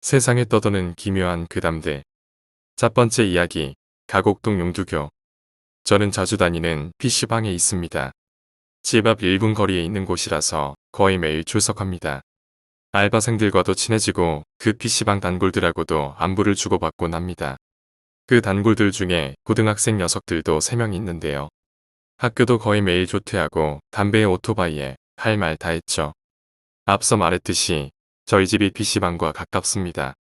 세상에 떠도는 기묘한 괴담들. 첫 번째 이야기, 가곡동 용두교. 저는 자주 다니는 PC방에 있습니다. 집 앞 1분 거리에 있는 곳이라서 거의 매일 출석합니다. 알바생들과도 친해지고 그 PC방 단골들하고도 안부를 주고받곤 합니다. 그 단골들 중에 고등학생 녀석들도 3명 있는데요. 학교도 거의 매일 조퇴하고 담배에 오토바이에 할 말 다 했죠. 앞서 말했듯이 저희 집이 PC방과 가깝습니다.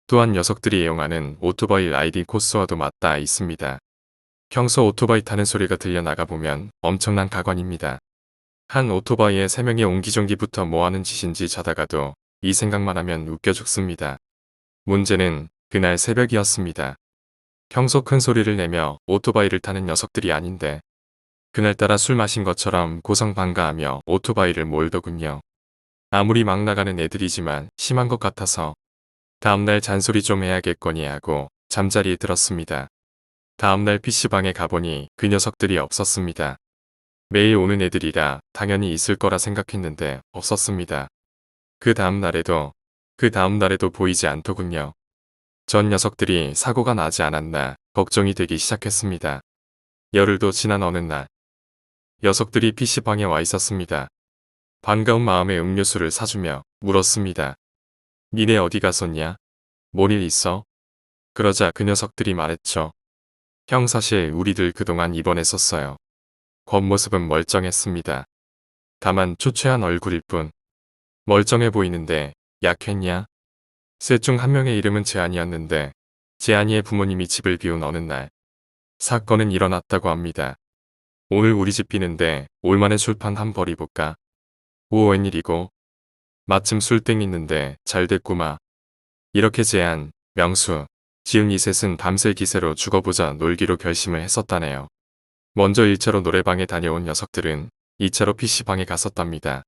또한 녀석들이 애용하는 오토바이 라이딩 코스와도 맞닿아 있습니다. 평소 오토바이 타는 소리가 들려나가 보면 엄청난 가관입니다. 한 오토바이에 3명이 옹기종기부터 뭐하는 짓인지 자다가도 이 생각만 하면 웃겨 죽습니다. 문제는 그날 새벽이었습니다. 평소 큰 소리를 내며 오토바이를 타는 녀석들이 아닌데 그날따라 술 마신 것처럼 고성방가하며 오토바이를 몰더군요. 아무리 막 나가는 애들이지만 심한 것 같아서 다음날 잔소리 좀 해야겠거니 하고 잠자리에 들었습니다. 다음날 PC방에 가보니 그 녀석들이 없었습니다. 매일 오는 애들이라 당연히 있을 거라 생각했는데 없었습니다. 그 다음날에도 보이지 않더군요. 전 녀석들이 사고가 나지 않았나 걱정이 되기 시작했습니다. 열흘도 지난 어느 날 녀석들이 PC방에 와 있었습니다. 반가운 마음에 음료수를 사주며 물었습니다. 니네 어디 갔었냐? 뭔 일 있어? 그러자 그 녀석들이 말했죠. 형 사실 우리들 그동안 입원했었어요. 겉모습은 멀쩡했습니다. 다만 초췌한 얼굴일 뿐. 멀쩡해 보이는데 약했냐? 셋 중 한 명의 이름은 재한이었는데 재한이의 부모님이 집을 비운 어느 날 사건은 일어났다고 합니다. 오늘 우리 집 비는데 올만에 술판 한 벌 입을까? 오 웬일이고? 마침 술 땡있는데 잘 됐구마. 이렇게 재한, 명수, 지은 이 셋은 밤새 기세로 죽어보자 놀기로 결심을 했었다네요. 먼저 1차로 노래방에 다녀온 녀석들은 2차로 PC방에 갔었답니다.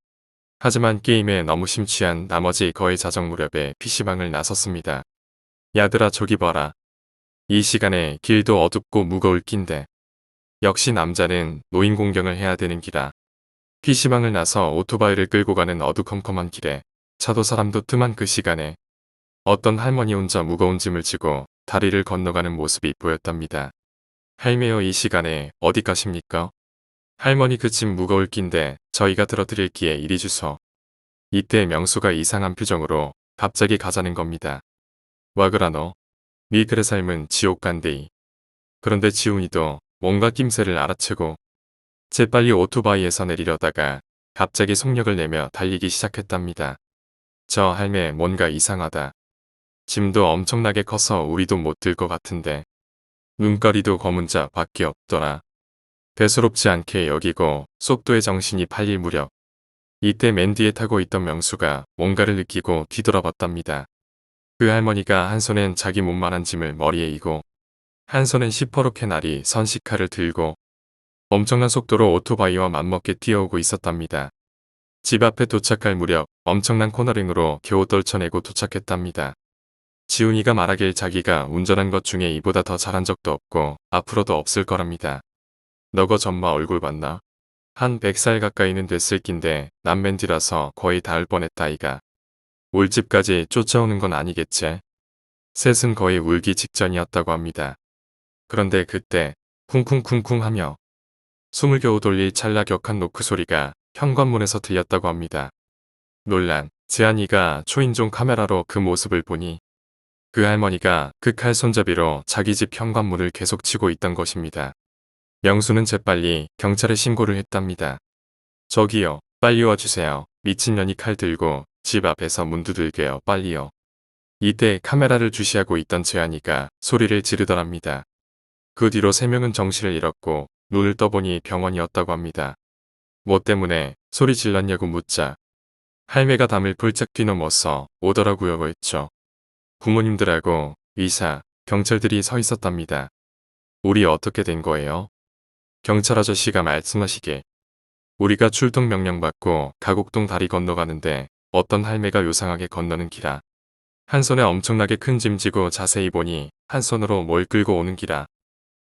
하지만 게임에 너무 심취한 나머지 거의 자정 무렵에 PC방을 나섰습니다. 야들아 저기 봐라. 이 시간에 길도 어둡고 무거울 낀데. 역시 남자는 노인 공경을 해야 되는 기라. PC방을 나서 오토바이를 끌고 가는 어두컴컴한 길에 차도 사람도 뜸한 그 시간에 어떤 할머니 혼자 무거운 짐을 지고 다리를 건너가는 모습이 보였답니다. 할매여 이 시간에 어디 가십니까? 할머니 그 짐 무거울 낀데 저희가 들어드릴기에 이리 주소. 이때 명수가 이상한 표정으로 갑자기 가자는 겁니다. 와 그라 너. 니 그래 삶은 지옥 간대이. 그런데 지훈이도 뭔가 낌새를 알아채고 재빨리 오토바이에서 내리려다가 갑자기 속력을 내며 달리기 시작했답니다. 저 할매 뭔가 이상하다. 짐도 엄청나게 커서 우리도 못 들 것 같은데. 눈가리도 검은 자 밖에 없더라. 대수롭지 않게 여기고 속도에 정신이 팔릴 무렵 이때 맨 뒤에 타고 있던 명수가 뭔가를 느끼고 뒤돌아봤답니다. 그 할머니가 한 손엔 자기 몸만한 짐을 머리에 이고 한 손엔 시퍼렇게 날이 선식칼을 들고 엄청난 속도로 오토바이와 맞먹게 뛰어오고 있었답니다. 집 앞에 도착할 무렵 엄청난 코너링으로 겨우 떨쳐내고 도착했답니다. 지훈이가 말하길 자기가 운전한 것 중에 이보다 더 잘한 적도 없고 앞으로도 없을 거랍니다. 너거 전마 얼굴 봤나? 한 100살 가까이는 됐을 낀데 남맨디라서 거의 닿을 뻔했다 이가. 올 집까지 쫓아오는 건 아니겠지? 셋은 거의 울기 직전이었다고 합니다. 그런데 그때 쿵쿵쿵쿵 하며 숨을 겨우 돌릴 찰나 격한 노크 소리가 현관문에서 들렸다고 합니다. 놀란 재한이가 초인종 카메라로 그 모습을 보니 그 할머니가 그 칼 손잡이로 자기 집 현관문을 계속 치고 있던 것입니다. 명수는 재빨리 경찰에 신고를 했답니다. 저기요, 빨리 와주세요. 미친년이 칼 들고 집 앞에서 문 두들겨요, 빨리요. 이때 카메라를 주시하고 있던 재한이가 소리를 지르더랍니다. 그 뒤로 3명은 정신을 잃었고 눈을 떠보니 병원이었다고 합니다. 뭐 때문에 소리 질렀냐고 묻자 할매가 담을 폴짝 뛰넘어서 오더라고요 했죠. 부모님들하고 의사, 경찰들이 서 있었답니다. 우리 어떻게 된 거예요? 경찰 아저씨가 말씀하시길. 우리가 출동 명령받고 가곡동 다리 건너가는데 어떤 할매가 요상하게 건너는 기라. 한 손에 엄청나게 큰 짐 지고 자세히 보니 한 손으로 뭘 끌고 오는 기라.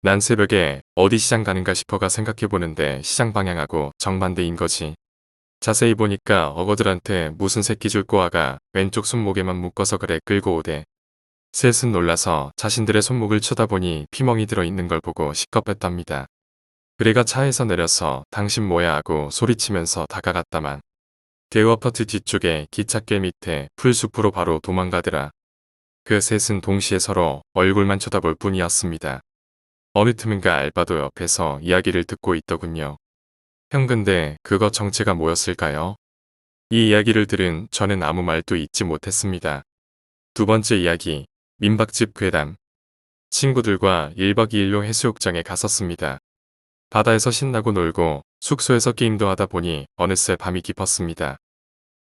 난 새벽에 어디 시장 가는가 싶어가 생각해보는데 시장 방향하고 정반대인 거지. 자세히 보니까 어거들한테 무슨 새끼 줄 꼬아가 왼쪽 손목에만 묶어서 그래 끌고 오대. 셋은 놀라서 자신들의 손목을 쳐다보니 피멍이 들어있는 걸 보고 시겁했답니다. 그래가 차에서 내려서 당신 뭐야 하고 소리치면서 다가갔다만 대우 아파트 뒤쪽에 기찻길 밑에 풀숲으로 바로 도망가더라. 그 셋은 동시에 서로 얼굴만 쳐다볼 뿐이었습니다. 어느 틈인가 알바도 옆에서 이야기를 듣고 있더군요. 형 근데 그거 정체가 뭐였을까요? 이 이야기를 들은 저는 아무 말도 잊지 못했습니다. 두 번째 이야기, 민박집 괴담. 친구들과 1박 2일로 해수욕장에 갔었습니다. 바다에서 신나고 놀고 숙소에서 게임도 하다 보니 어느새 밤이 깊었습니다.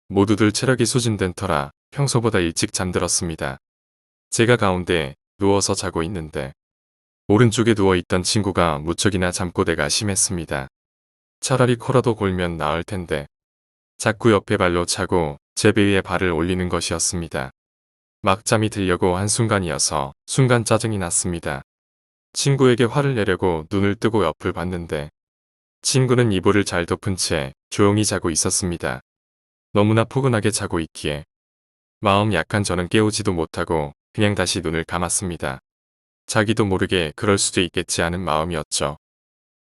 모두들 체력이 소진된 터라 평소보다 일찍 잠들었습니다. 제가 가운데 누워서 자고 있는데 오른쪽에 누워있던 친구가 무척이나 잠꼬대가 심했습니다. 차라리 코라도 골면 나을 텐데 자꾸 옆에 발로 차고 제 배 위에 발을 올리는 것이었습니다. 막 잠이 들려고 한순간이어서 순간 짜증이 났습니다. 친구에게 화를 내려고 눈을 뜨고 옆을 봤는데 친구는 이불을 잘 덮은 채 조용히 자고 있었습니다. 너무나 포근하게 자고 있기에 마음 약한 저는 깨우지도 못하고 그냥 다시 눈을 감았습니다. 자기도 모르게 그럴 수도 있겠지 하는 마음이었죠.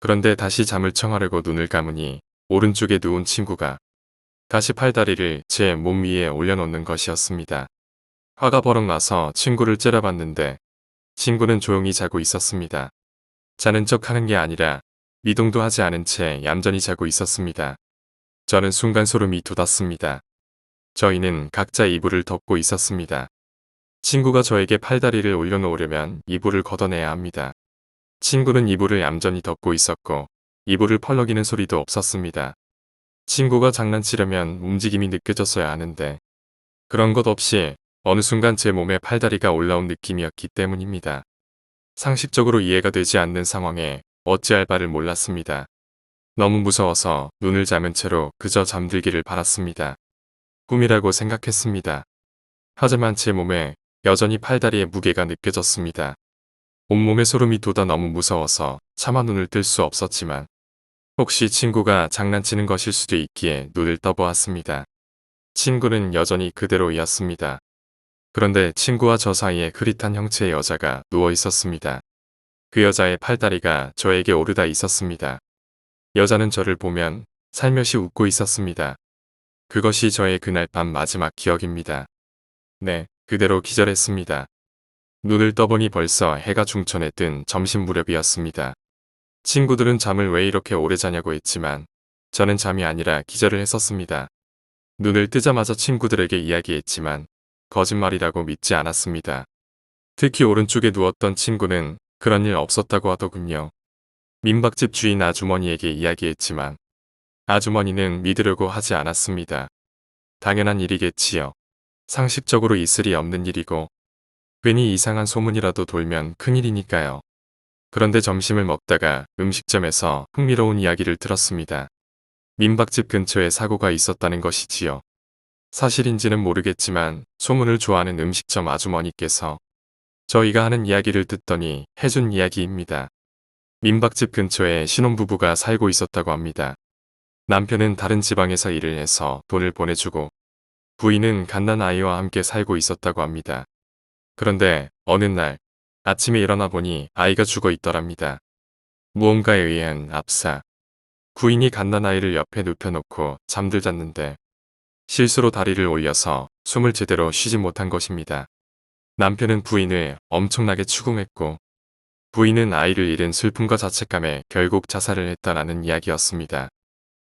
그런데 다시 잠을 청하려고 눈을 감으니 오른쪽에 누운 친구가 다시 팔다리를 제 몸 위에 올려놓는 것이었습니다. 화가 버럭 나서 친구를 째려봤는데 친구는 조용히 자고 있었습니다. 자는 척 하는 게 아니라 미동도 하지 않은 채 얌전히 자고 있었습니다. 저는 순간 소름이 돋았습니다. 저희는 각자 이불을 덮고 있었습니다. 친구가 저에게 팔다리를 올려놓으려면 이불을 걷어내야 합니다. 친구는 이불을 얌전히 덮고 있었고 이불을 펄럭이는 소리도 없었습니다. 친구가 장난치려면 움직임이 느껴졌어야 하는데 그런 것 없이 어느 순간 제 몸에 팔다리가 올라온 느낌이었기 때문입니다. 상식적으로 이해가 되지 않는 상황에 어찌할 바를 몰랐습니다. 너무 무서워서 눈을 잠은 채로 그저 잠들기를 바랐습니다. 꿈이라고 생각했습니다. 하지만 제 몸에 여전히 팔다리의 무게가 느껴졌습니다. 온몸에 소름이 돋아 너무 무서워서 차마 눈을 뜰 수 없었지만 혹시 친구가 장난치는 것일 수도 있기에 눈을 떠보았습니다. 친구는 여전히 그대로였습니다. 그런데 친구와 저 사이에 흐릿한 형체의 여자가 누워 있었습니다. 그 여자의 팔다리가 저에게 오르다 있었습니다. 여자는 저를 보면 살며시 웃고 있었습니다. 그것이 저의 그날 밤 마지막 기억입니다. 네, 그대로 기절했습니다. 눈을 떠보니 벌써 해가 중천에 뜬 점심 무렵이었습니다. 친구들은 잠을 왜 이렇게 오래 자냐고 했지만 저는 잠이 아니라 기절을 했었습니다. 눈을 뜨자마자 친구들에게 이야기했지만 거짓말이라고 믿지 않았습니다. 특히 오른쪽에 누웠던 친구는 그런 일 없었다고 하더군요. 민박집 주인 아주머니에게 이야기했지만 아주머니는 믿으려고 하지 않았습니다. 당연한 일이겠지요. 상식적으로 있을 리 없는 일이고 괜히 이상한 소문이라도 돌면 큰일이니까요. 그런데 점심을 먹다가 음식점에서 흥미로운 이야기를 들었습니다. 민박집 근처에 사고가 있었다는 것이지요. 사실인지는 모르겠지만 소문을 좋아하는 음식점 아주머니께서 저희가 하는 이야기를 듣더니 해준 이야기입니다. 민박집 근처에 신혼부부가 살고 있었다고 합니다. 남편은 다른 지방에서 일을 해서 돈을 보내주고 부인은 갓난아이와 함께 살고 있었다고 합니다. 그런데 어느 날 아침에 일어나 보니 아이가 죽어 있더랍니다. 무언가에 의한 압사. 부인이 갓난아이를 옆에 눕혀놓고 잠들잤는데 실수로 다리를 올려서 숨을 제대로 쉬지 못한 것입니다. 남편은 부인을 엄청나게 추궁했고 부인은 아이를 잃은 슬픔과 자책감에 결국 자살을 했다라는 이야기였습니다.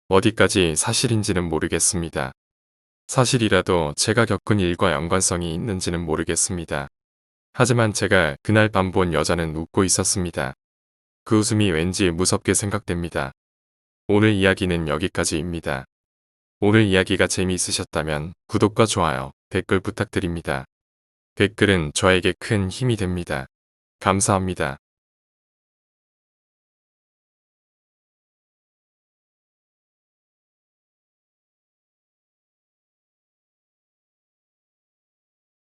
어디까지 사실인지는 모르겠습니다. 사실이라도 제가 겪은 일과 연관성이 있는지는 모르겠습니다. 하지만 제가 그날 밤 본 여자는 웃고 있었습니다. 그 웃음이 왠지 무섭게 생각됩니다. 오늘 이야기는 여기까지입니다. 오늘 이야기가 재미있으셨다면 구독과 좋아요, 댓글 부탁드립니다. 댓글은 저에게 큰 힘이 됩니다. 감사합니다.